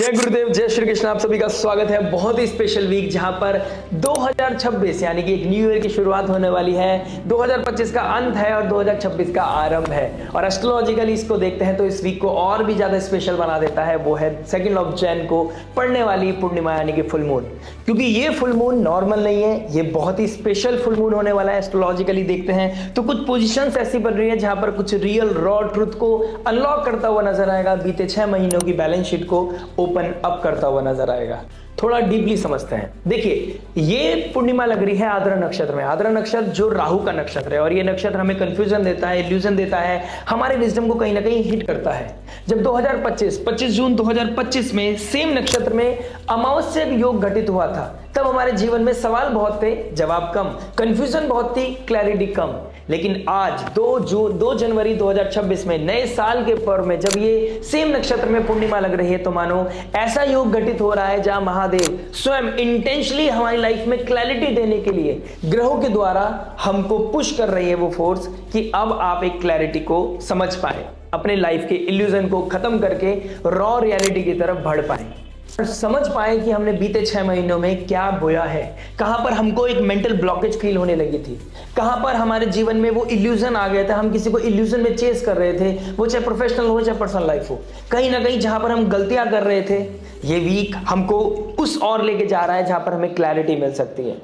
जय गुरुदेव, जय श्री कृष्ण। आप सभी का स्वागत है बहुत ही स्पेशल वीक जहां पर 2026 यानी कि एक न्यू ईयर की शुरुआत होने वाली है। 2025 का अंत है और 2026 का आरंभ है। और एस्ट्रोलॉजिकली इसको देखते हैं तो इस वीक को और भी ज्यादा स्पेशल बना देता है। वो है 2 जनवरी को पड़ने वाली पूर्णिमा यानी कि फुल मून। क्योंकि ये फुल मून नॉर्मल नहीं है, ये बहुत ही स्पेशल फुल मून होने वाला है। एस्ट्रोलॉजिकली देखते हैं तो कुछ पोजिशन ऐसी बन रही है जहां पर कुछ रियल रॉ ट्रुथ को अनलॉक करता हुआ नजर आएगा। बीते 6 महीनों की बैलेंस शीट को ओपन अप करता हुआ नजर आएगा। थोड़ा डीपली समझते हैं। देखिए, ये पूर्णिमा लग रही है आद्रा नक्षत्र में। आद्रा नक्षत्र जो राहु का नक्षत्र है और ये नक्षत्र हमें कंफ्यूजन देता है, इल्यूजन देता है, हमारे विजडम को कहीं ना कहीं हिट करता है। जब 25 जून 2025 में सेम नक्षत्र में अमावस्या योग घटित हुआ था, तब हमारे जीवन में सवाल बहुत थे, जवाब कम, कंफ्यूजन बहुत थी, क्लैरिटी कम। लेकिन आज 2 जनवरी 2026 में नए साल के पर्व में जब ये सेम नक्षत्र में पूर्णिमा लग रही है, तो मानो ऐसा योग घटित हो रहा है जहां महादेव स्वयं इंटेंशनली हमारी लाइफ में क्लैरिटी देने के लिए ग्रहों के द्वारा हमको पुश कर रही है वो फोर्स कि अब आप एक क्लैरिटी को समझ पाए, अपने लाइफ के इल्यूजन को खत्म करके रॉ रियलिटी की तरफ बढ़ पाए और समझ पाए कि हमने बीते 6 महीनों में क्या बोया है, कहां पर हमको एक मेंटल ब्लॉकेज फील होने लगी थी, कहां पर हमारे जीवन में वो इल्यूजन आ गया था, हम किसी को इल्यूजन में चेस कर रहे थे, वो चाहे प्रोफेशनल हो चाहे पर्सनल लाइफ हो। कहीं ना कहीं जहां पर हम गलतियां कर रहे थे, ये वीक हमको उस और लेके जा रहा है जहां पर हमें क्लैरिटी मिल सकती है।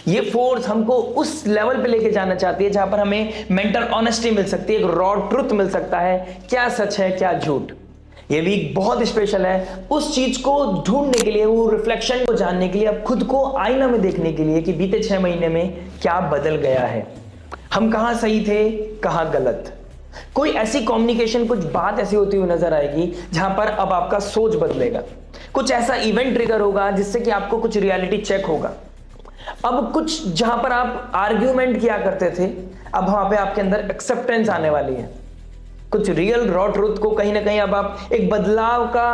ये फोर्स हमको उस लेवल पे लेके जाना चाहती है जहां पर हमें मेंटल ऑनेस्टी मिल सकती है, एक रॉ ट्रुथ मिल सकता है, क्या सच है क्या झूठ। ये वीक बहुत स्पेशल है उस चीज को ढूंढने के लिए, वो रिफ्लेक्शन को जानने के लिए, अब खुद को आईना में देखने के लिए कि बीते 6 महीने में क्या बदल गया है, हम कहां सही थे कहां गलत। कोई ऐसी कम्युनिकेशन, कुछ बात ऐसी होती हुई नजर आएगी जहां पर अब आपका सोच बदलेगा, कुछ ऐसा इवेंट ट्रिगर होगा जिससे कि आपको कुछ रियलिटी चेक होगा। अब कुछ जहां पर आप आर्ग्यूमेंट किया करते थे, अब वहां पे आपके अंदर एक्सेप्टेंस आने वाली है। कुछ रियल रॉ ट्रूथ को कहीं ना कहीं अब आप एक बदलाव का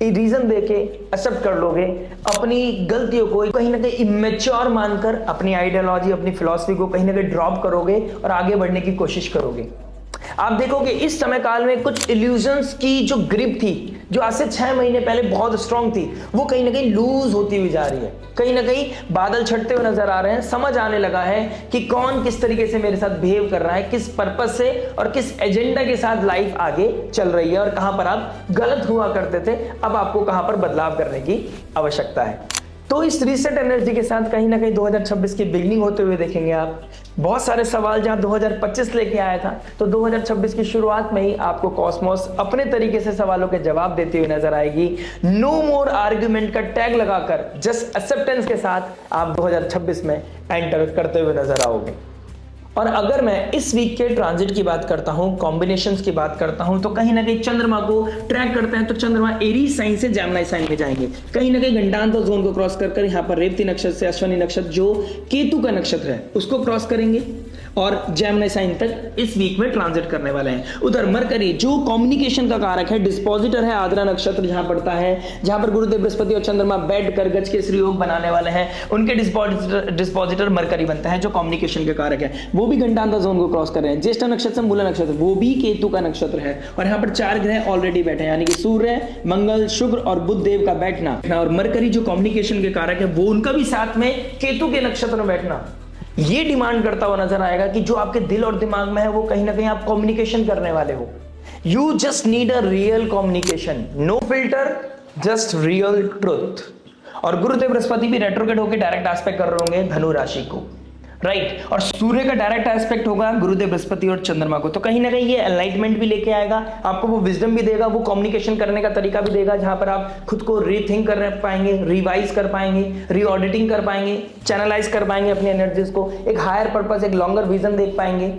रीजन देके एक्सेप्ट कर लोगे। अपनी गलतियों को कहीं ना कहीं इमेच्योर मानकर अपनी आइडियोलॉजी, अपनी फिलॉसफी को कहीं ना कहीं ड्रॉप करोगे और आगे बढ़ने की कोशिश करोगे। आप देखोगे इस समय काल में कुछ इल्यूजन्स की जो ग्रिप थी, जो आज से 6 महीने पहले बहुत स्ट्रांग थी, वो कहीं ना कहीं लूज होती हुई जा रही है। कहीं ना कहीं बादल छटते हुए नजर आ रहे हैं। समझ आने लगा है कि कौन किस तरीके से मेरे साथ बिहेव कर रहा है, किस पर्पस से और किस एजेंडा के साथ लाइफ आगे चल रही है, और कहां पर आप गलत हुआ करते थे, अब आपको कहां पर बदलाव करने की आवश्यकता है। तो इस रीसेट एनर्जी के साथ कहीं ना कहीं 2026 की बिगनिंग होते हुए देखेंगे आप। बहुत सारे सवाल जहां 2025 लेके आया था, तो 2026 की शुरुआत में ही आपको कॉस्मोस अपने तरीके से सवालों के जवाब देती हुई नजर आएगी। नो मोर आर्ग्यूमेंट का टैग लगाकर जस्ट एक्सेप्टेंस के साथ आप 2026 में एंटर करते हुए नजर आओगे। और अगर मैं इस वीक के ट्रांजिट की बात करता हूं, कॉम्बिनेशंस की बात करता हूं, तो कहीं ना कहीं चंद्रमा को ट्रैक करते हैं तो चंद्रमा एरीज साइन से जेमिनी साइन में जाएंगे। कहीं ना कहीं गंडांतर जोन को क्रॉस कर यहां पर रेवती नक्षत्र से अश्विनी नक्षत्र जो केतु का नक्षत्र है उसको क्रॉस करेंगे और जेमिनी साइन तक इस वीक में ट्रांजिट करने वाले हैं। उधर मरकरी जो कम्युनिकेशन का कारक है, डिस्पोजिटर है, आद्रा नक्षत्र जहां पड़ता है, जहां पर गुरुदेव बृहस्पति और चंद्रमा बैठ कर गज के योग बनाने वाले हैं, उनके डिस्पोजिटर मरकरी बनता है जो कम्युनिकेशन के कारक है। वो भी गंडांतर जोन को क्रॉस कर रहे हैं। ज्येष्ठ नक्षत्र मूला नक्षत्र वो भी केतु का नक्षत्र है और यहाँ पर 4 ग्रह ऑलरेडी बैठे हैं, यानी कि सूर्य, मंगल, शुक्र और बुध देव का बैठना, और मरकरी जो कम्युनिकेशन के कारक है वो उनका भी साथ में केतु के नक्षत्र में बैठना, ये डिमांड करता हुआ नजर आएगा कि जो आपके दिल और दिमाग में है वो कहीं ना कहीं आप कम्युनिकेशन करने वाले हो। You just need a real communication, no filter, just real truth. और गुरुदेव बृहस्पति भी रेट्रोग्रेड होकर डायरेक्ट एस्पेक्ट कर रहे होंगे धनु राशि को, राइट। और सूर्य का डायरेक्ट एस्पेक्ट होगा गुरुदेव बृहस्पति और चंद्रमा को। तो कहीं ना कहीं ये एनलाइटमेंट भी लेके आएगा, आपको वो विजडम भी देगा, वो कम्युनिकेशन करने का तरीका भी देगा जहां पर आप खुद को रीथिंक कर पाएंगे, रिवाइज कर पाएंगे, रीऑडिटिंग कर पाएंगे, चैनलाइज कर पाएंगे अपनी एनर्जीज को, एक हायर पर्पस, एक लॉन्गर विजन देख पाएंगे।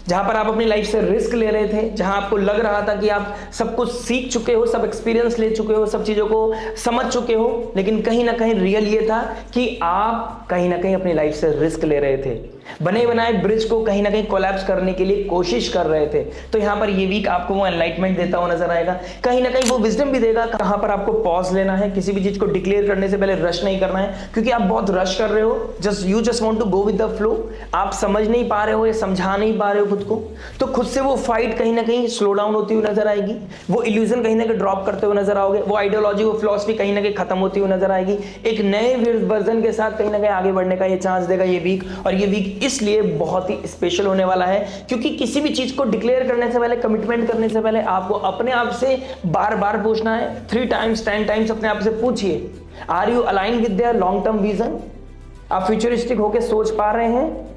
जहां पर आप अपनी लाइफ से रिस्क ले रहे थे, जहां आपको लग रहा था कि आप सब कुछ सीख चुके हो, सब एक्सपीरियंस ले चुके हो, सब चीजों को समझ चुके हो, लेकिन कहीं ना कहीं रियल ये था कि आप कहीं ना कहीं अपनी लाइफ से रिस्क ले रहे थे। बने बनाए ब्रिज को कहीं ना कहीं कोलैप्स करने के लिए कोशिश कर रहे थे। तो यहाँ पर ये वीक आपको वो एनलाइटमेंट देता हुआ नजर आएगा, कहीं ना कहीं वो विजडम भी देगा कहां पर आपको पॉज लेना है, किसी भी चीज को डिक्लेयर करने से पहले रश नहीं करना है, क्योंकि आप बहुत रश कर रहे हो, you just want to go with the flow, आप समझ नहीं पा रहे हो या समझा नहीं पा रहे हो खुद को, तो खुद से वो फाइट कहीं ना कहीं स्लो डाउन होती हुई नजर आएगी, वो इल्यूजन कहीं ना कहीं ड्रॉप करते हुए नजर आओगे, वो आइडियोलॉजी, वो फिलॉसफी कहीं ना कहीं खत्म होती हुई नजर आएगी। एक नए वर्जन के साथ कहीं ना कहीं आगे बढ़ने का ये चांस देगा ये वीक। और ये वीक इसलिए बहुत ही स्पेशल होने वाला है क्योंकि किसी भी चीज को डिक्लेयर करने से पहले, कमिटमेंट करने से पहले आपको अपने आप से बार बार पूछना है, 3 टाइम्स 10 टाइम्स अपने आप से पूछिए, are you align with their long term vision? आप फ्यूचरिस्टिक होकर सोच पा रहे हैं?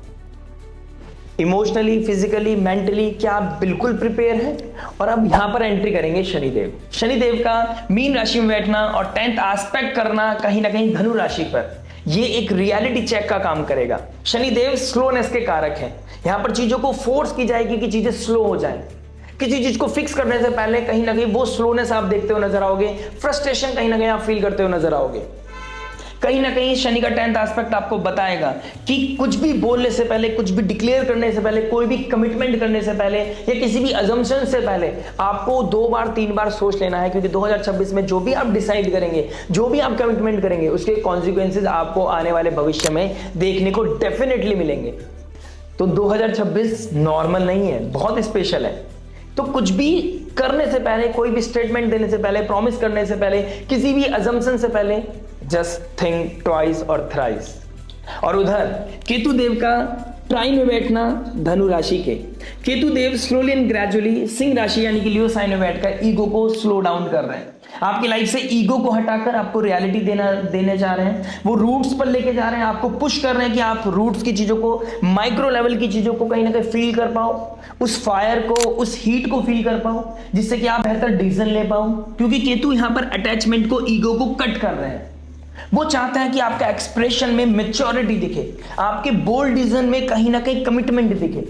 इमोशनली, फिजिकली, मेंटली क्या आप बिल्कुल प्रिपेयर हैं? और अब यहां पर एंट्री करेंगे शनिदेव। शनिदेव का मीन राशि में बैठना और 10th एस्पेक्ट करना कहीं ना कहीं धनु राशि पर, ये एक रियलिटी चेक का काम करेगा। शनिदेव स्लोनेस के कारक हैं, यहां पर चीजों को फोर्स की जाएगी कि चीजें स्लो हो जाएं। किसी चीज को फिक्स करने से पहले कहीं ना कहीं वो स्लोनेस आप देखते हुए नजर आओगे, फ्रस्ट्रेशन कहीं ना कहीं आप फील करते हुए नजर आओगे। कहीं ना कहीं शनि का 10th एस्पेक्ट आपको बताएगा कि कुछ भी बोलने से पहले, कुछ भी डिक्लेयर करने से पहले, कोई भी कमिटमेंट करने से पहले या किसी भी अजम्पशन से पहले आपको 2 बार 3 बार सोच लेना है, क्योंकि 2026 में जो भी आप डिसाइड करेंगे, जो भी आप कमिटमेंट करेंगे, उसके कॉन्सिक्वेंसेज आपको आने वाले भविष्य में देखने को डेफिनेटली मिलेंगे। तो 2026 नॉर्मल नहीं है, बहुत स्पेशल है। तो कुछ भी करने से पहले, कोई भी स्टेटमेंट देने से पहले, प्रॉमिस करने से पहले, किसी भी अजम्पशन से पहले जस्ट थिंक ट्वाइस और थ्राइस। और उधर केतु देव का ट्राइन में बैठना धनु राशि के, केतु देव स्लोली एंड ग्रेजुअली सिंह राशि यानी कि लियो साइन में बैठकर ईगो को स्लो डाउन कर रहे हैं। आपकी लाइफ से ईगो को हटाकर आपको रियलिटी देने जा रहे हैं, वो रूट्स पर लेके जा रहे हैं, आपको पुश कर रहे हैं कि आप रूट्स की चीजों को, माइक्रो लेवल की चीजों को कहीं ना कहीं फील कर पाओ, उस फायर को, उस हीट को फील कर पाओ, जिससे कि आप बेहतर डिसीजन ले पाओ। क्योंकि केतु यहां पर अटैचमेंट को, ईगो को कट कर रहे हैं। वो चाहता है कि आपका एक्सप्रेशन में मैच्योरिटी दिखे, आपके बोल्ड डिसीजन में कहीं ना कहीं कमिटमेंट दिखे।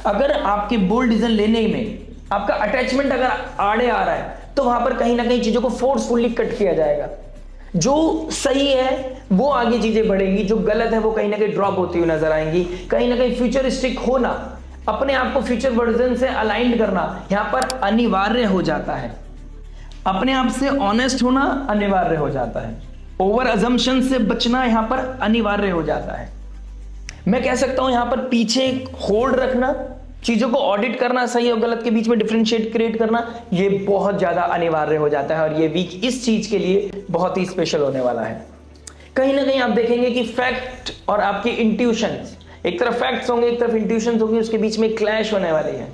अगर आपके बोल्ड डिसीजन लेने में आपका अटैचमेंट अगर आड़े आ रहा है, तो वहां पर कहीं ना कहीं चीजों को फोर्सफुली कट किया जाएगा। जो सही है वो आगे चीजें बढ़ेंगी, जो गलत है वो कहीं ना कहीं ड्रॉप होती हुई नजर आएंगी। कहीं ना कहीं फ्यूचरिस्टिक होना, अपने आप को फ्यूचर वर्जन से अलाइंड करना यहां पर अनिवार्य हो जाता है। अपने आप से ऑनेस्ट होना अनिवार्य हो जाता है। ओवर अजम्पशन से बचना यहां पर अनिवार्य हो जाता है। मैं कह सकता हूं यहां पर पीछे होल्ड रखना, चीजों को ऑडिट करना, सही और गलत के बीच में डिफरेंशिएट क्रिएट करना, ये बहुत ज्यादा अनिवार्य हो जाता है। और ये वीक इस चीज के लिए बहुत ही स्पेशल होने वाला है। कहीं ना कहीं आप देखेंगे कि फैक्ट और आपकी इंट्यूशंस, एक तरफ फैक्ट्स होंगे, एक तरफ इंट्यूशंस होंगी, उसके बीच में क्लैश होने वाली है।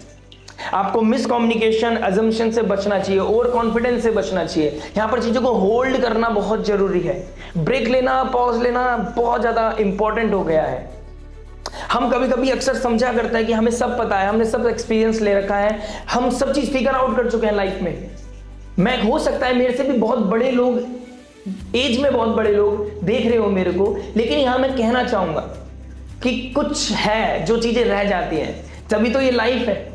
आपको मिसकम्युनिकेशन, अजम्पशन से बचना चाहिए, ओवर कॉन्फिडेंस से बचना चाहिए। यहां पर चीजों को होल्ड करना बहुत जरूरी है। ब्रेक लेना, पॉज लेना बहुत ज्यादा इंपॉर्टेंट हो गया है। हम कभी कभी अक्सर समझा करते हैं कि हमें सब पता है, हमने सब एक्सपीरियंस ले रखा है, हम सब चीज फिगर आउट कर चुके हैं लाइफ में। मैं, हो सकता है मेरे से भी बहुत बड़े लोग, एज में बहुत बड़े लोग देख रहे हो मेरे को, लेकिन यहां मैं कहना चाहूंगा कि कुछ है जो चीजें रह जाती हैं, तभी तो ये लाइफ है।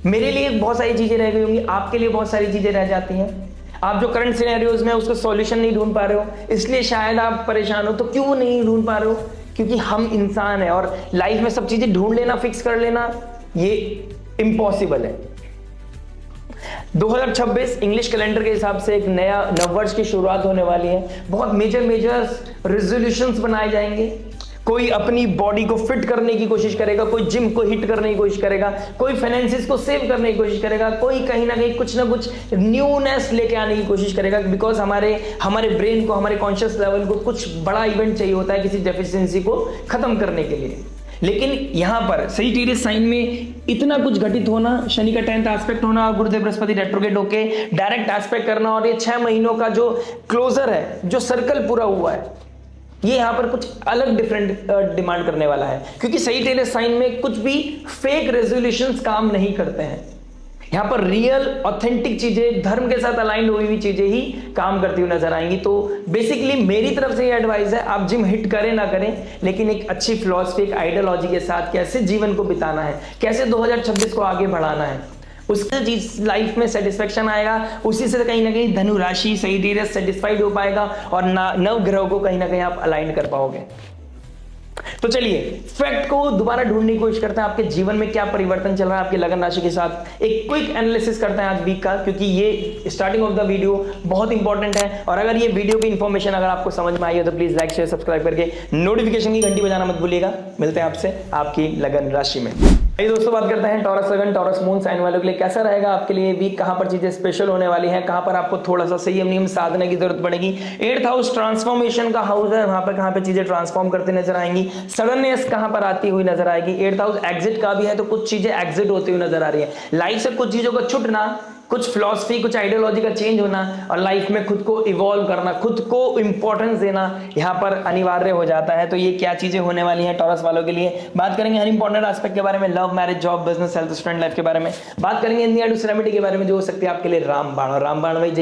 मेरे लिए बहुत सारी चीजें रह गई होंगी, आपके लिए बहुत सारी चीजें रह जाती हैं। आप जो करंट सिनेरियोज में उसका सॉल्यूशन नहीं ढूंढ पा रहे हो, इसलिए शायद आप परेशान हो। तो क्यों नहीं ढूंढ पा रहे हो? क्योंकि हम इंसान हैं और लाइफ में सब चीजें ढूंढ लेना, फिक्स कर लेना, ये इम्पॉसिबल है। 2026 इंग्लिश कैलेंडर के हिसाब से एक नया नववर्ष की शुरुआत होने वाली है। बहुत मेजर रेजोल्यूशंस बनाए जाएंगे। कोई अपनी बॉडी को फिट करने की कोशिश करेगा, कोई जिम को हिट करने की कोशिश करेगा, कोई फाइनेंसिस को सेव करने की कोशिश करेगा, कोई कहीं ना कहीं कुछ ना कुछ न्यूनेस लेके आने की कोशिश करेगा। बिकॉज हमारे ब्रेन को, हमारे कॉन्शियस लेवल को कुछ बड़ा इवेंट चाहिए होता है किसी डेफिशिएंसी को खत्म करने के लिए। लेकिन यहां पर सजिटेरियस साइन में इतना कुछ घटित होना, शनि का 10th एस्पेक्ट होना, गुरुदेव बृहस्पति रेट्रोग्रेड होके डायरेक्ट एस्पेक्ट करना, और ये 6 महीनों का जो क्लोजर है, जो सर्कल पूरा हुआ है, ये यहां पर कुछ अलग डिफरेंट डिमांड करने वाला है। क्योंकि सजिटेरियस साइन में कुछ भी फेक रेजोल्यूशंस काम नहीं करते हैं। यहां पर रियल ऑथेंटिक चीजें, धर्म के साथ अलाइंड हुई हुई चीजें ही काम करती हुई नजर आएंगी। तो बेसिकली मेरी तरफ से ये एडवाइस है, आप जिम हिट करें ना करें, लेकिन एक अच्छी फिलॉसफी, एक आइडियोलॉजी के साथ कैसे जीवन को बिताना है, कैसे 2026 को आगे बढ़ाना है, उससे चीज लाइफ में सेटिस्फेक्शन आएगा। उसी से कहीं ना कहीं धनु राशि सजिटेरियस सेटिस्फाइड हो पाएगा और नव ग्रहों को कहीं ना कहीं आप अलाइन कर पाओगे। तो चलिए फैक्ट को दोबारा ढूंढने की कोशिश करते हैं, आपके जीवन में क्या परिवर्तन चल रहा है आपके लगन राशि के साथ। एक क्विक एनालिसिस करते हैं आज वीक का, क्योंकि ये स्टार्टिंग ऑफ द वीडियो बहुत इंपॉर्टेंट है। और अगर ये वीडियो की इंफॉर्मेशन अगर आपको समझ में आई है तो प्लीज लाइक शेयर सब्सक्राइब करके नोटिफिकेशन की घंटी बजाना मत भूलिएगा। मिलते हैं आपसे आपकी लगन राशि में। दोस्तों बात करते हैं टॉरस लगन टॉरस मून साइन वालों के लिए कैसा रहेगा आपके लिए वीक, कहां पर चीजें स्पेशल होने वाली है, कहां पर आपको थोड़ा सा संयम नियम साधने की जरूरत पड़ेगी। 8th हाउस ट्रांसफॉर्मेशन का हाउस है, वहां पर कहां पे चीजें ट्रांसफॉर्म करते नजर आएंगी, सडननेस कहां पर आती हुई नजर आएगी। 8th हाउस एग्जिट का भी है, तो कुछ चीजें एग्जिट होती हुई नजर आ रही है। लाइफ से कुछ चीजों का छुटना, कुछ फिलॉसफी कुछ आइडियोलॉजी का चेंज होना और लाइफ में खुद को इवॉल्व करना, खुद को इंपॉर्टेंस देना यहां पर अनिवार्य हो जाता है। तो ये क्या चीजें होने वाली हैं टॉरस वालों के लिए। बात करेंगे हर इंपॉर्टेंट एस्पेक्ट के बारे में, love marriage job business health student life के बारे में। बात करेंगे इंडिया टू सेलिब्रिटी के बारे में जो हो सकती है आपके लिए रामबाण। और रामबाण में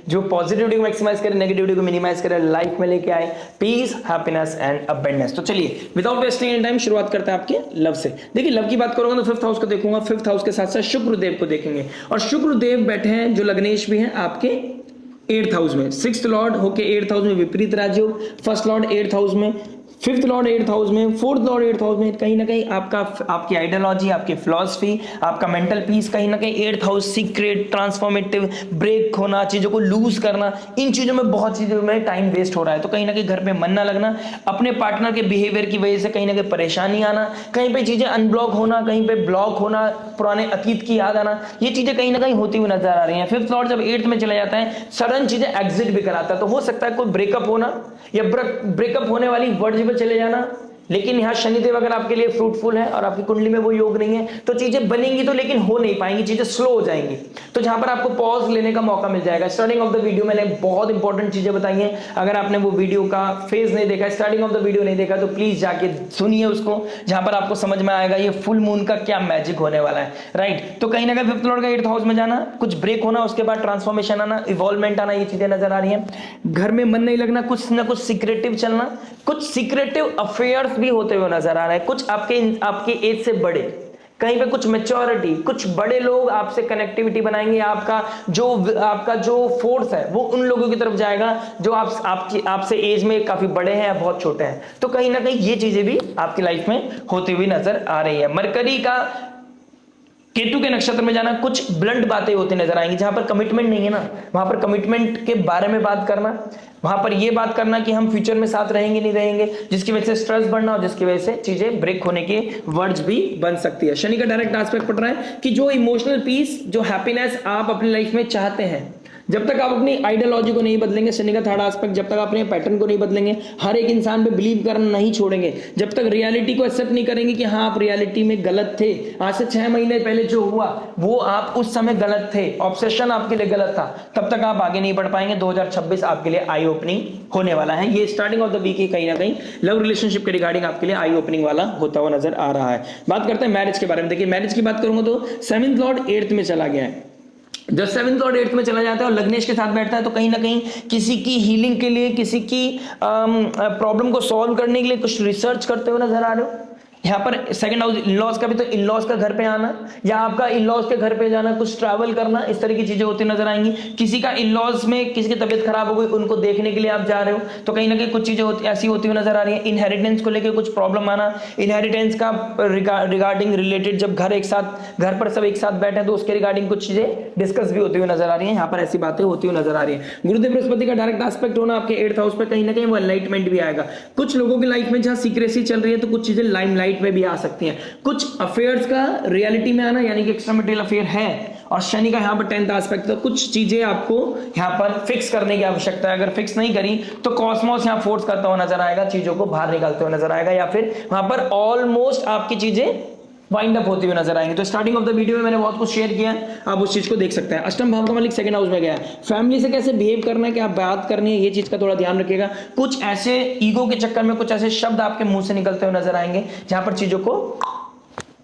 जो पॉजिटिविटी को मैक्सिमाइज करे, नेगेटिविटी को मिनिमाइज करे, लाइफ में लेके आए पीस हैप्पीनेस एंड अबंडेंस। तो चलिए विदाउट वेस्टिंग एनी टाइम शुरुआत करते हैं आपके लव से। देखिए लव की बात करूंगा तो 5th हाउस को देखूंगा, 5th हाउस के साथ साथ शुक्रदेव को देखेंगे। और शुक्रदेव बैठे हैं जो लग्नेश भी हैं आपके 8th हाउस में। 6th लॉर्ड होके 8th हाउस में विपरीत राजयोग, 1st लॉर्ड 8th हाउस में, 5th लॉर्ड 8th हाउस में, 4th लॉर्ड 8th हाउस में। कहीं ना कहीं आपकी आइडियोलॉजी, आपकी फिलॉसफी, आपका मेंटल पीस कहीं ना कहीं 8th house, secret, transformative, break होना, चीजों को लूज करना, इन चीजों में बहुत चीजों में टाइम वेस्ट हो रहा है। तो कहीं ना कहीं घर पे मन ना लगना, अपने पार्टनर के बिहेवियर की वजह से कहीं ना कहीं परेशानी आना, कहीं पे चीजें अनब्लॉक होना, कहीं पे ब्लॉक होना, पुराने अतीत की याद आना, ये चीजें कहीं ना कहीं होती हुई नजर आ रही हैं। 5th लॉर्ड जब 8th में चला जाता है सडन चीजें एग्जिट भी कराता है, तो हो सकता है कोई ब्रेकअप होना या ब्रेकअप होने वाली वर्ड पे चले जाना। लेकिन यहाँ शनिदेव अगर आपके लिए फ्रूटफुल है और आपकी कुंडली में वो योग नहीं है तो चीजें बनेंगी तो लेकिन हो नहीं पाएंगी, चीजें स्लो हो जाएंगी। तो जहां पर आपको पॉज लेने का मौका मिल जाएगा। स्टार्टिंग ऑफ द वीडियो मैंने बहुत इंपॉर्टेंट चीजें बताई हैं, अगर आपने वो वीडियो का फेज नहीं देखा, स्टार्टिंग ऑफ द वीडियो नहीं देखा तो प्लीज जाके सुनिए उसको, जहां पर आपको समझ में आएगा ये फुल मून का क्या मैजिक होने वाला है। राइट, तो कहीं ना कहीं 5th लॉर्ड का 8th हाउस में जाना, कुछ ब्रेक होना, उसके बाद ट्रांसफॉर्मेशन आना, इवॉल्वमेंट आना, ये चीजें नजर आ रही है। घर में मन नहीं लगना, कुछ ना कुछ सीक्रेटिव चलना, कुछ सीक्रेटिव अफेयर्स भी होते हुए नजर आ रहा है। कुछ आपके एज से बड़े, कहीं पे कुछ मैच्योरिटी, कुछ बड़े लोग आपसे कनेक्टिविटी बनाएंगे। आपका जो फोर्स है वो उन लोगों की तरफ जाएगा जो आपसे एज में काफी बड़े हैं या बहुत छोटे हैं। तो कहीं ना कहीं ये चीजें भी आपकी लाइफ में होती हुई नजर आ रही है। मरकरी का केतु के नक्षत्र में जाना, कुछ ब्लंट बातें होती नजर आएंगी। जहां पर कमिटमेंट नहीं है ना, वहां पर कमिटमेंट के बारे में बात करना, वहां पर यह बात करना कि हम फ्यूचर में साथ रहेंगे नहीं रहेंगे, जिसकी वजह से स्ट्रेस बढ़ना और जिसकी वजह से चीजें ब्रेक होने के वर्ड्स भी बन सकती है। शनि का डायरेक्ट एस्पेक्ट पड़ रहा है कि जो इमोशनल पीस, जो हैप्पीनेस आप अपनी लाइफ में चाहते हैं, जब तक आप अपनी आइडियोलॉजी को नहीं बदलेंगे, शनि का 3rd एस्पेक्ट, जब तक अपने पैटर्न को नहीं बदलेंगे, हर एक इंसान पे बिलीव करना नहीं छोड़ेंगे, जब तक रियलिटी को एक्सेप्ट नहीं करेंगे कि हाँ आप रियलिटी में गलत थे, आज से 6 महीने पहले जो हुआ वो आप उस समय गलत थे, ऑब्सेशन आपके लिए गलत था, तब तक आप आगे नहीं बढ़ पाएंगे। 2026 आपके लिए आई ओपनिंग होने वाला है। ये स्टार्टिंग ऑफ द वीक ही कहीं ना कहीं लव रिलेशनशिप के रिगार्डिंग आपके लिए आई ओपनिंग वाला होता हुआ नजर आ रहा है। बात करते हैं मैरिज के बारे में। देखिए मैरिज की बात करूंगा तो 7th लॉर्ड 8th में चला गया है। जब 7th लॉर्ड 8th में चला जाता है और लग्नेश के साथ बैठता है तो कहीं ना कहीं किसी की हीलिंग के लिए, किसी की प्रॉब्लम को सॉल्व करने के लिए कुछ रिसर्च करते हुए नजर आ रहे हो। यहाँ पर 2nd हाउस इन-लॉज का भी, तो इन-लॉज का घर पे आना या आपका इन-लॉज के घर पे जाना, कुछ ट्रैवल करना, इस तरह की चीजें होती नजर आएंगी। किसी का इन-लॉज में किसी की तबीयत खराब हो गई, उनको देखने के लिए आप जा रहे हो, तो कहीं ना कहीं कुछ चीजें ऐसी होती हुई नजर आ रही है। इनहेरिटेंस को लेकर कुछ प्रॉब्लम आना, इनहेरिटेंस का रिगार्डिंग रिलेटेड, जब घर पर सब एक साथ बैठे तो उसके रिगार्डिंग कुछ चीजें डिस्कस भी होती हुई नजर आ रही है। यहाँ पर ऐसी बातें होती हुई नजर आ रही है। गुरुदेव बृहस्पति का डायरेक्ट एस्पेक्ट होना आपके 8th हाउस पे, कहीं ना कहीं वो एनलाइटमेंट भी आएगा। कुछ लोगों की लाइफ में जहां सीक्रेसी चल रही है तो कुछ चीजें लाइमलाइट में भी आ सकती हैं। कुछ अफेयर्स का रियलिटी में आना, यानी कि एक्स्ट्रा मटेरियल अफेयर है, और शनि का यहाँ पर 10th एस्पेक्ट, तो कुछ चीजें आपको यहाँ पर फिक्स करने की आवश्यकता है। अगर फिक्स नहीं करी तो कॉस्मोस यहाँ फोर्स करता हुआ नजर आएगा, चीजों को बाहर निकालते हुए नजर आएगा, या फिर वहां पर ऑलमोस्ट आपकी चीजें वाइंड अप होती हुई नजर आएंगे। तो स्टार्टिंग ऑफ द वीडियो में मैंने बहुत कुछ शेयर किया है, आप उस चीज को देख सकते हैं। अष्टम भाव का मालिक 2nd हाउस में गया है। फैमिली से कैसे बिहेव करना है, क्या बात करनी है, ये चीज का थोड़ा ध्यान रखिएगा। कुछ ऐसे ईगो के चक्कर में कुछ ऐसे शब्द आपके मुंह से निकलते हुए नजर आएंगे जहां पर चीजों को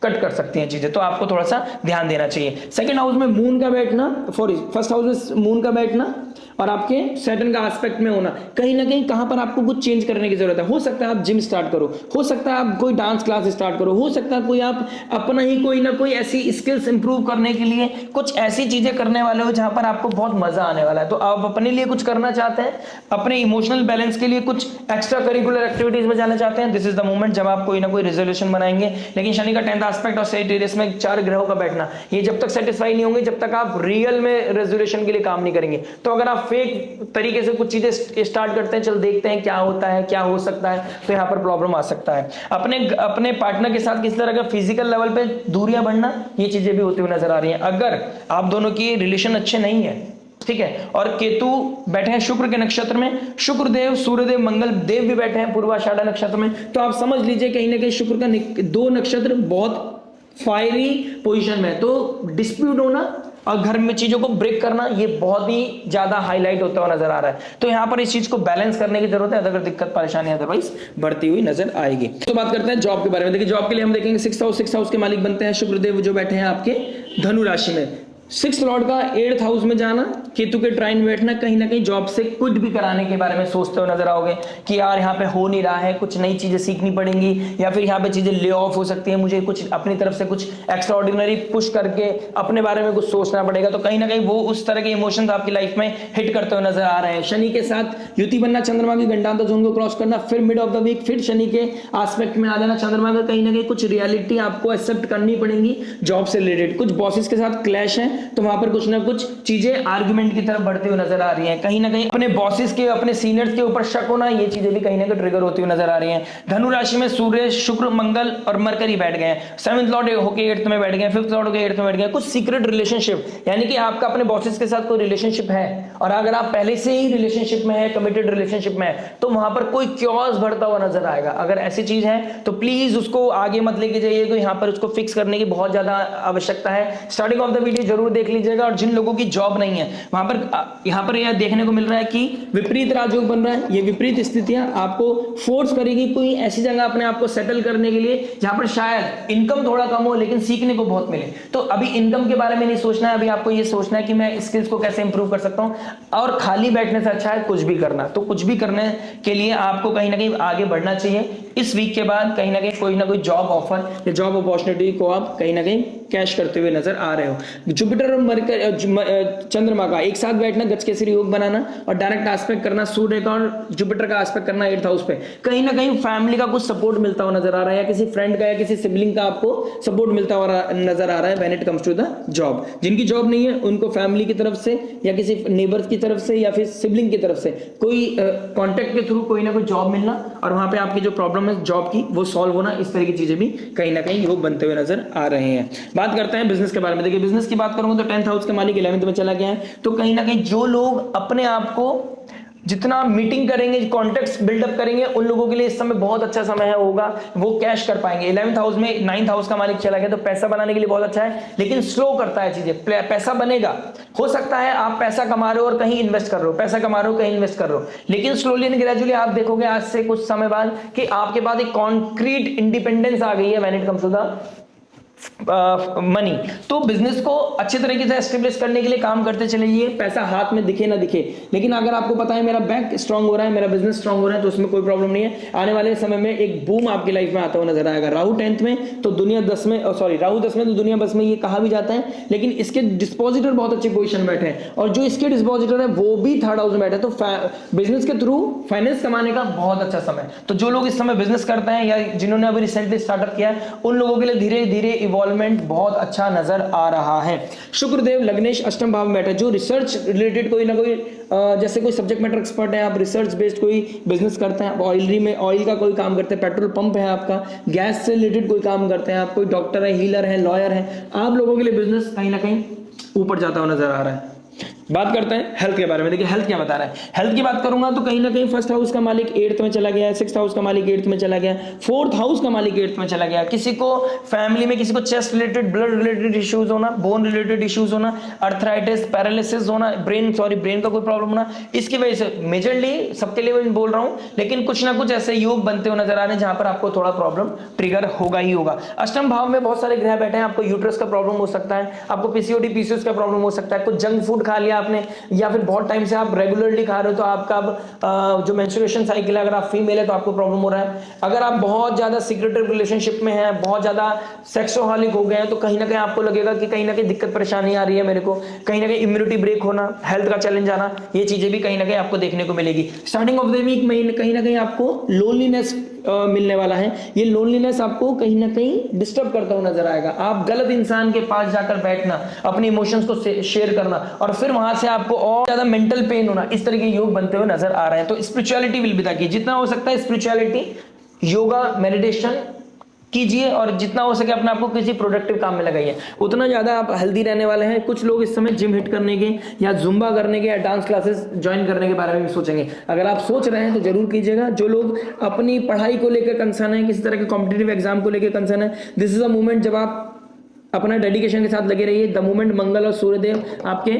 कट कर सकती हैं चीजें, तो आपको थोड़ा सा ध्यान देना चाहिए। 2nd हाउस में मून का बैठना, 1st हाउस में मून का बैठना और आपके सैटर्न का एस्पेक्ट में होना, कहीं ना कहीं कहां पर आपको कुछ चेंज करने की जरूरत है। हो सकता है आप जिम स्टार्ट करो, हो सकता है आप कोई डांस क्लास स्टार्ट करो, हो सकता है कोई आप अपना ही कोई ना कोई ऐसी स्किल्स इंप्रूव करने के लिए कुछ ऐसी चीजें करने वाले हो जहां पर आपको बहुत मजा आने वाला है। तो आप अपने लिए कुछ करना चाहते हैं, अपने इमोशनल बैलेंस के लिए कुछ एक्स्ट्रा करिकुलर एक्टिविटीज में जाना चाहते हैं, दिस इज द मोमेंट जब आप कोई ना कोई रेजोल्यूशन बनाएंगे। लेकिन शनि का 10th एस्पेक्ट और सेजिटेरियस में 4 ग्रहों का बैठना, ये जब तक सेटिस्फाई नहीं होंगे जब तक आप रियल में रेजोल्यूशन के लिए काम नहीं करेंगे। तो अगर आप फेक तरीके से कुछ चीजें स्टार्ट करते हैं, चल देखते हैं क्या होता है, क्या हो सकता है, तो यहां पर प्रॉब्लम आ सकता है। अपने पार्टनर के साथ किसी तरह का फिजिकल लेवल पे दूरियां बढ़ना, ये चीजें भी होती हुई नजर आ रही हैं अगर आप दोनों की रिलेशन अच्छे नहीं है, ठीक है। और केतु बैठे हैं शुक्र के नक्षत्र में, शुक्र देव, सूर्यदेव, मंगल देव भी बैठे हैं पूर्वाषाढ़ा नक्षत्र में। तो आप समझ लीजिए कहीं ना कहीं शुक्र का 2 नक्षत्र बहुत फायरी पोजीशन में, तो डिस्प्यूट होना और घर में चीजों को ब्रेक करना, ये बहुत ही ज्यादा हाईलाइट होता हुआ नजर आ रहा है। तो यहां पर इस चीज को बैलेंस करने की जरूरत है, अगर दिक्कत परेशानी अदरवाइज बढ़ती हुई नजर आएगी। तो बात करते हैं जॉब के बारे में। देखिए जॉब के लिए हम देखेंगे 6th हाउस के मालिक बनते हैं शुक्रदेव, जो बैठे हैं आपके धनु राशि में। 6th लॉर्ड का 8th हाउस में जाना, केतु के ट्राइन में बैठना, कहीं ना कहीं जॉब से क्विट भी कराने के बारे में सोचते हुए नजर आओगे कि यार यहाँ पे हो नहीं रहा है, कुछ नई चीजें सीखनी पड़ेंगी, या फिर यहाँ पे चीजें ले ऑफ हो सकती है, मुझे कुछ अपनी तरफ से कुछ एक्स्ट्रा ऑर्डिनरी पुश करके अपने बारे में कुछ सोचना पड़ेगा। तो कहीं ना कहीं वो उस तरह के इमोशंस आपकी लाइफ में हिट करते हुए नजर आ रहे हैं। शनि के साथ युति बनना, चंद्रमा की घंटांतर जोन को क्रॉस करना, फिर मिड ऑफ द वीक फिर शनि के एस्पेक्ट में आ जाना चंद्रमा का, कहीं ना कहीं कुछ रियलिटी आपको एक्सेप्ट करनी पड़ेगी जॉब से रिलेटेड। कुछ बॉसेस के साथ क्लैश है, तो वहां पर कुछ ना कुछ चीजें आर्गुमेंट की तरफ बढ़ती हुई नजर आ रही हैं। कहीं ना कहीं अपने बॉसेस के, अपने सीनियर्स के ऊपर शक होना, ये चीजें भी कहीं ना कहीं ट्रिगर होती हुई नजर आ रही हैं। धनु राशि में सूर्य, शुक्र, मंगल और मरकरी बैठ गए हैं। 7th लॉर्ड होके 8th में बैठ गए, 5th लॉर्ड होके 8th में बैठ गए। कुछ सीक्रेट रिलेशनशिप, यानी कि आपका अपने बॉसेस के साथ कोई रिलेशनशिप है, और अगर आप पहले से ही रिलेशनशिप में है, कमिटेड रिलेशनशिप में है, तो वहां पर कोई क्योस बढ़ता हुआ नजर आएगा। अगर ऐसी चीज है तो प्लीज उसको आगे मत लेके जाइए, तो यहाँ पर उसको फिक्स करने की बहुत ज्यादा आवश्यकता है। स्टार्टिंग ऑफ द वीडियो जरूर देख लीजिएगा। और जिन लोगों की जॉब नहीं है, वहां पर यहां पर यह देखने को मिल रहा है कि विपरीत राजयोग बन रहा है। ये विपरीत स्थितियां आपको फोर्स करेगी कोई ऐसी जगह अपने आप को सेटल करने के लिए जहां पर शायद इनकम थोड़ा कम हो लेकिन सीखने को बहुत मिले। तो अभी इनकम के बारे में नहीं सोचना है, अभी आपको ये सोचना है कि मैं स्किल्स को कैसे इंप्रूव कर सकता हूं, और खाली बैठने से अच्छा है कुछ भी करना। तो कुछ भी करने के लिए आपको कहीं ना कहीं आगे बढ़ना चाहिए। इस वीक के बाद कहीं ना कोई जॉब ऑफर या जॉब अपॉर्चुनिटी को आप कहीं ना कहीं कैश करते हुए नजर आ रहे हो। जुपिटर और चंद्रमा का एक साथ बैठना, गजकेसरी योग बनाना और डायरेक्ट एस्पेक्ट करना, सूर्य का और जुपिटर का एस्पेक्ट करना 8th हाउस पे, कहीं ना कहीं फैमिली का कुछ सपोर्ट मिलता हुआ नजर आ रहा है, या किसी फ्रेंड का या किसी सिबलिंग का आपको सपोर्ट मिलता हुआ नजर आ रहा है when it comes to the job. जिनकी जॉब नहीं है उनको फैमिली की तरफ से या किसी नेबर्स की तरफ से या फिर सिबलिंग की तरफ से कोई कॉन्टेक्ट के थ्रू कोई ना कोई जॉब मिलना, और वहां पे आपकी जो प्रॉब्लम है जॉब की वो सॉल्व होना, इस तरह की चीजें भी कहीं ना कहीं योग बनते हुए नजर आ रहे हैं। बात करते हैं बिजनेस के बारे में। देखिए बिजनेस की बात करूंगा तो 10th हाउस के मालिक 11th में चला गया है, तो कहीं ना कहीं जो लोग अपने आप को जितना मीटिंग करेंगे, कॉन्टेक्ट्स बिल्डअप करेंगे, उन लोगों के लिए इस समय बहुत अच्छा समय है होगा, वो कैश कर पाएंगे। 11th हाउस में 9th हाउस का मालिक चला गया, तो पैसा बनाने के लिए बहुत अच्छा है, लेकिन स्लो करता है चीजें। पैसा बनेगा, हो सकता है आप पैसा कमा रहे हो और कहीं इन्वेस्ट कर रहे हो, पैसा कमा रहे हो कहीं इन्वेस्ट कर रहे हो, लेकिन स्लोली एंड ग्रेजुअली आप देखोगे आज से कुछ समय बाद कि आपके पास एक कॉन्क्रीट इंडिपेंडेंस आ गई है when it comes to the money. तो बिजनेस को अच्छे तरीके से एस्टेब्लिश करने के लिए काम करते चलिए, पैसा हाथ में दिखे ना दिखे, लेकिन अगर आपको पता है मेरा बैंक स्ट्रांग हो रहा है, मेरा बिजनेस स्ट्रांग हो रहा है, तो उसमें कोई प्रॉब्लम नहीं है। आने वाले समय में एक बूम आपकी लाइफ में आता हुआ नजर आएगा। राहु 10th में तो दुनिया 10 में, राहु 10 में तो दुनिया 10 में, ये कहा भी जाता है, लेकिन इसके डिस्पोजिटर बहुत अच्छी पोजीशन में बैठे हैं, और जो इसके डिस्पोजिटर है वो भी 3rd हाउस में बैठे हैं। तो बिजनेस के थ्रू फाइनेंस कमाने का बहुत अच्छा समय। तो जो लोग इस समय बिजनेस करते हैं या जिन्होंने अभी रिसेंटली स्टार्टअप किया है, उन लोगों के लिए धीरे धीरे इवॉल्वमेंट बहुत अच्छा नजर आ रहा है। शुक्रदेव लग्नेश अष्टम भाव में बैठा, जो रिसर्च रिलेटेड कोई ना कोई जैसे कोई सब्जेक्ट मैटर एक्सपर्ट है, आप रिसर्च बेस्ड कोई बिजनेस करते हैं, ऑयलरी में ऑयल का कोई काम करते हैं, पेट्रोल पंप है आपका, गैस से रिलेटेड कोई काम करते हैं, आप कोई डॉक्टर है, हीलर है, लॉयर है, आप लोगों के लिए बिजनेस कहीं ना कहीं ऊपर जाता हुआ नजर आ रहा है। बात करते हैं हेल्थ के बारे में। देखिए हेल्थ क्या बता रहा है। हेल्थ की बात करूंगा तो कहीं ना कहीं 1st हाउस का मालिक 8th में चला गया है, 6th हाउस का मालिक 8th में चला गया, 4th हाउस का मालिक 8th में चला गया। किसी को फैमिली में किसी को chest related, blood related issues होना, बोन रिलेटेड इश्यूज होना, अर्थराइटिस, पैरालिसिस होना, ब्रेन का कोई प्रॉब्लम होना, इसकी वजह से मेजरली सबके लिए मैं बोल रहा हूं, लेकिन कुछ ना कुछ ऐसे योग बनते हुए नजर आ रहे हैं जहां पर आपको थोड़ा प्रॉब्लम ट्रिगर होगा ही होगा। अष्टम भाव में बहुत सारे ग्रह बैठे हैं, आपको यूट्रस का प्रॉब्लम हो सकता है, आपको पीसीओडी पीसीओएस का प्रॉब्लम हो सकता है, कुछ जंक फूड खा लिया लिया आपने, या फिर बहुत टाइम से आप रेगुलरली खा रहे हो तो आपका अब जो मेंस्ट्रुएशन साइकिल है, अगर आप फीमेल है तो आपको प्रॉब्लम हो रहा है। अगर आप बहुत ज्यादा सीक्रेटिव रिलेशनशिप में हैं, बहुत ज्यादा सेक्सोहॉलिक हो गए हैं, तो कहीं ना कहीं आपको लगेगा कि कहीं ना कहीं दिक्कत परेशानी आ रही है मेरे को, कहीं ना कहीं इम्यूनिटी ब्रेक होना, हेल्थ का चैलेंज आना, ये चीजें भी कहीं ना कहीं आपको देखने को मिलेगी। स्टार्टिंग ऑफ द वीक में कहीं ना कहीं आपको लोनलीनेस मिलने वाला है। ये लोनलीनेस आपको कहीं ना कहीं डिस्टर्ब करता हुआ नजर आएगा। आप गलत इंसान के पास जाकर बैठना, अपने इमोशंस को शेयर करना और फिर वहां से आपको और ज्यादा मेंटल पेन होना, इस तरह के योग बनते हुए नजर आ रहे हैं। तो spirituality will be the key, जितना हो सकता है स्पिरिचुअलिटी, योगा, मेडिटेशन कीजिए और जितना हो सके अपने आप को किसी प्रोडक्टिव काम में लगाइए, उतना ज्यादा आप हेल्दी रहने वाले हैं। कुछ लोग इस समय जिम हिट करने के या जुम्बा करने के या डांस क्लासेस ज्वाइन करने के बारे में भी सोचेंगे। अगर आप सोच रहे हैं तो जरूर कीजिएगा। जो लोग अपनी पढ़ाई को लेकर कंसर्न है, किसी तरह के कॉम्पिटेटिव एग्जाम को लेकर कंसर्न है, दिस इज अ मोमेंट जब आप अपना डेडिकेशन के साथ लगे रहिए। द मोमेंट मंगल और सूर्यदेव आपके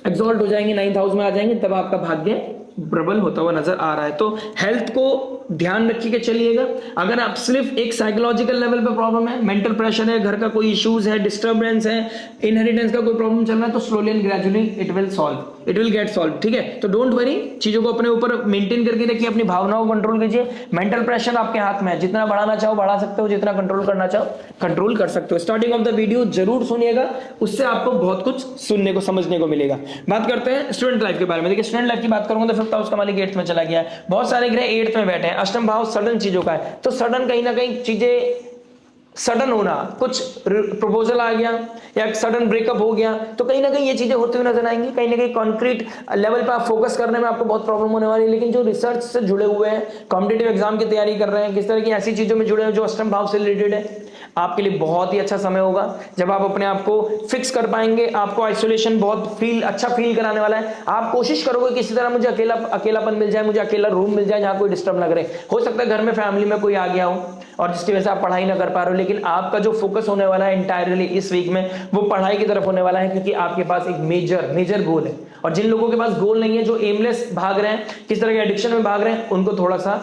एग्जॉल्ट हो जाएंगे, 9th हाउस में आ जाएंगे, तब आपका भाग्य प्रबल होता हुआ नजर आ रहा है। तो हेल्थ को ध्यान रखिए के चलिएगा। अगर आप सिर्फ एक साइकोलॉजिकल लेवल पे प्रॉब्लम है, मेंटल प्रेशर है, घर का कोई इश्यूज है, डिस्टर्बेंस है, इनहेरिटेंस का कोई प्रॉब्लम चल रहा है, तो slowly and gradually it will solve, it will get solve. ठीक है, तो डोंट वरी, चीजों को अपने ऊपर मेंटेन करके रखिए, अपनी भावनाओं को कंट्रोल कीजिए। मेंटल प्रेशर आपके हाथ में है, जितना बढ़ाना चाहो बढ़ा सकते हो, जितना कंट्रोल करना चाहो कंट्रोल कर सकते हो। स्टार्टिंग ऑफ द वीडियो जरूर सुनिएगा, उससे आपको बहुत कुछ सुनने को समझने को मिलेगा। बात करते हैं स्टूडेंट लाइफ के बारे में। देखिए स्टूडेंट लाइफ की बात करूंगा तो 5th हाउस का मालिक 8th में चला गया है, बहुत सारे ग्रह 8th में बैठे हैं। अष्टम भाव सडन चीजों का है, तो सडन कहीं ना कहीं चीजें सडन होना, कुछ प्रपोजल आ गया या सडन ब्रेकअप हो गया, तो कहीं ना कहीं ये चीजें होती हुई नजर आएंगी। कहीं ना कहीं कॉन्क्रीट लेवल पे आप फोकस करने में आपको बहुत प्रॉब्लम होने वाली है। लेकिन जो रिसर्च से जुड़े हुए हैं, कॉम्पिटेटिव एग्जाम की तैयारी कर रहे हैं, किस तरह की ऐसी चीजों में जुड़े हैं जो अष्टम भाव से रिलेटेड है, आपके लिए बहुत ही अच्छा समय होगा जब आप अपने आप को फिक्स कर पाएंगे। आपको आइसोलेशन बहुत अच्छा फील कराने वाला है। आप कोशिश करोगे किसी तरह मुझे अकेलापन मिल जाए, मुझे अकेला रूम मिल जाए जहां कोई डिस्टर्ब ना करे। हो सकता है घर में फैमिली में कोई आ गया हो और जिसकी वजह से आप पढ़ाई ना कर पा रहे हो, लेकिन आपका जो फोकस होने वाला है इंटायरली इस वीक में वो पढ़ाई की तरफ होने वाला है, क्योंकि आपके पास एक मेजर गोल है। और जिन लोगों के पास गोल नहीं है, जो एमलेस भाग रहे हैं, किस तरह के एडिक्शन में भाग रहे हैं, उनको थोड़ा सा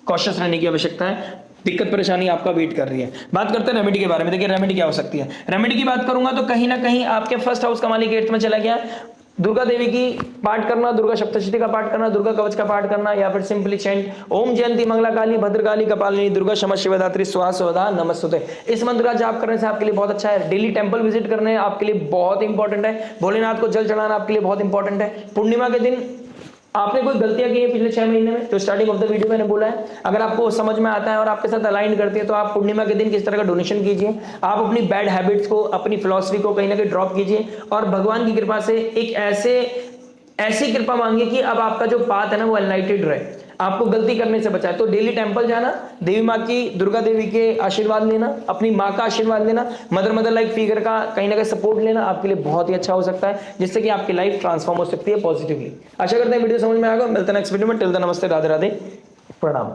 कॉशियस रहने की आवश्यकता है। दिक्कत परेशानी आपका वेट कर रही है। बात करते हैं रेमेडी के बारे में। देखिए रेमेडी क्या हो सकती है। रेमेडी की बात करूंगा तो कहीं ना कहीं आपके 1st हाउस का मालिक 8th में चला गया। दुर्गा देवी की पाठ करना, दुर्गा सप्तशती का पाठ करना, दुर्गा कवच का पाठ करना, या फिर सिंपली चैंट ओम जयंती मंगला काली भद्रकाली कपालिनी दुर्गा क्षमा शिवदात्री स्वाहा स्वधा नमस्तुते, इस मंत्र का जाप करने से आपके लिए बहुत अच्छा है। डेली टेंपल विजिट करने आपके लिए बहुत इंपॉर्टेंट है। भोलेनाथ को जल चढ़ाना आपके लिए बहुत इंपॉर्टेंट है। पूर्णिमा के दिन आपने कोई गलतियां की है पिछले 6 महीने में, तो स्टार्टिंग ऑफ द वीडियो मैंने बोला है, अगर आपको समझ में आता है और आपके साथ अलाइन करती है तो आप पूर्णिमा के दिन किस तरह का डोनेशन कीजिए। आप अपनी बैड हैबिट्स को, अपनी फिलॉसफी को कहीं ना कहीं ड्रॉप कीजिए और भगवान की कृपा से एक ऐसी कृपा मांगिए कि अब आपका जो पाथ है ना वो एनलाइटेड रहे, आपको गलती करने से बचाए। तो डेली टेंपल जाना, देवी माँ की, दुर्गा देवी के आशीर्वाद लेना, अपनी माँ का आशीर्वाद लेना, मदर लाइक फिगर का कहीं ना कहीं सपोर्ट लेना आपके लिए बहुत ही अच्छा हो सकता है, जिससे कि आपकी लाइफ ट्रांसफॉर्म हो सकती है पॉजिटिवली। आशा करते हैं वीडियो समझ में आएगा। मिलते हैं नेक्स्ट वीडियो में। टिल देन नमस्ते, राधे राधे, प्रणाम।